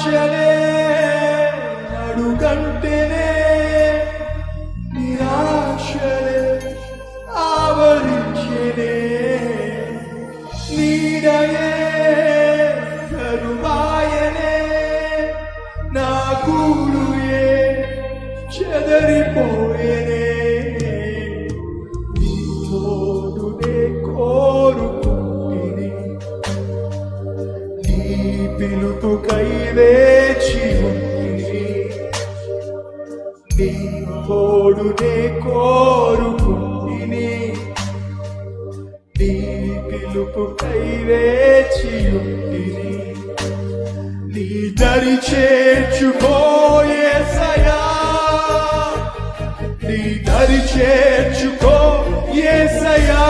నిరాశలే అడుగంటేనే నిరాశలే ఆవరించేనే నీడయే కరువాయనే నా గూడుయే చెదరిపోయేనే నీ తోడునే కోరుకుంటిని నీ పిలుపుకై వేచి ఉంటిని నీ తోడునే కోరుకుంటిని నీ పిలుపుకై వేచి ఉంటిని నీ దరి చేర్చుకో యేసయ్యా నీ దరి చేర్చుకో యేసయ్యా